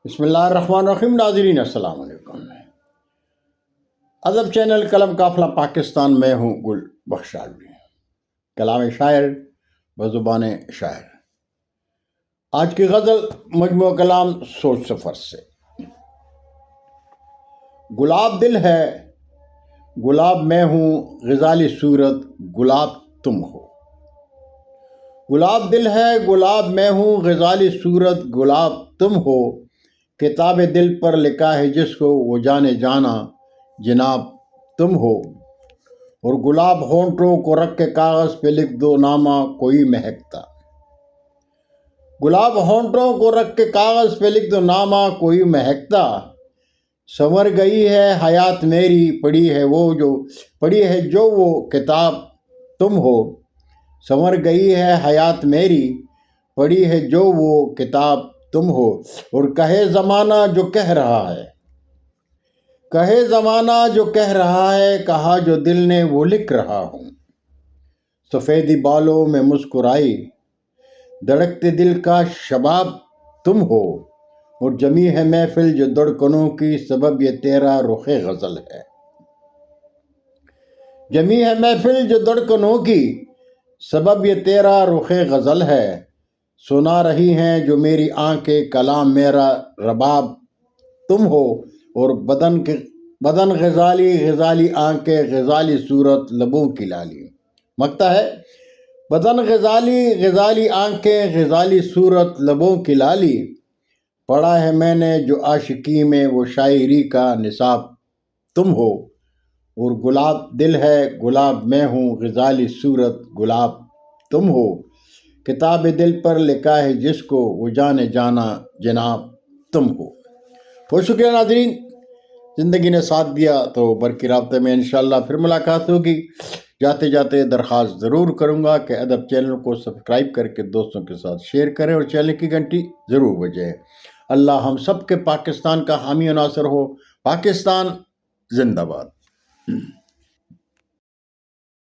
بسم اللہ الرحمن الرحیم. ناظرین السلام علیکم. ادب چینل قلم قافلہ پاکستان میں ہوں گل بخشالوی. کلام شاعر بزبان شاعر. آج کی غزل مجموعہ کلام سوچ سفر سے. گلاب دل ہے گلاب میں ہوں غزالی صورت گلاب تم ہو. گلاب دل ہے گلاب میں ہوں غزالی صورت گلاب تم ہو. کتاب دل پر لکھا ہے جس کو وہ جانے جانا جناب تم ہو. اور گلاب ہونٹوں کو رکھ کے کاغذ پہ لکھ دو نامہ کوئی مہکتا. گلاب ہونٹوں کو رکھ کے کاغذ پہ لکھ دو نامہ کوئی مہکتا. سنور گئی ہے حیات میری پڑھی ہے جو وہ کتاب تم ہو. سنور گئی ہے حیات میری پڑھی ہے جو وہ کتاب تم ہو. اور کہے زمانہ جو کہہ رہا ہے کہا جو دل نے وہ لکھ رہا ہوں. سفیدی بالوں میں مسکرائی دھڑکتے دل کا شباب تم ہو. اور جمی ہے محفل جو دھڑکنوں کی سبب یہ تیرا رخ غزل ہے. جمی ہے محفل جو دھڑکنوں کی سبب یہ تیرا رخ غزل ہے. سنا رہی ہیں جو میری آنکھیں کلام میرا رباب تم ہو. اور بدن غزالی آنکھیں غزالی صورت لبوں کی لالی. مکتا ہے بدن غزالی آنکھیں غزالی صورت لبوں کی لالی. پڑھا ہے میں نے جو عاشقی میں وہ شاعری کا نصاب تم ہو. اور گلاب دل ہے گلاب میں ہوں غزالی صورت گلاب تم ہو. کتاب دل پر لکھا ہے جس کو وہ جانے جانا جناب تم ہو. بہت شکریہ ناظرین. زندگی نے ساتھ دیا تو برقی رابطے میں انشاءاللہ پھر ملاقات ہوگی. جاتے جاتے درخواست ضرور کروں گا کہ ادب چینل کو سبسکرائب کر کے دوستوں کے ساتھ شیئر کریں اور چینل کی گھنٹی ضرور بجائیں. اللہ ہم سب کے پاکستان کا حامی و ناصر ہو. پاکستان زندہ باد.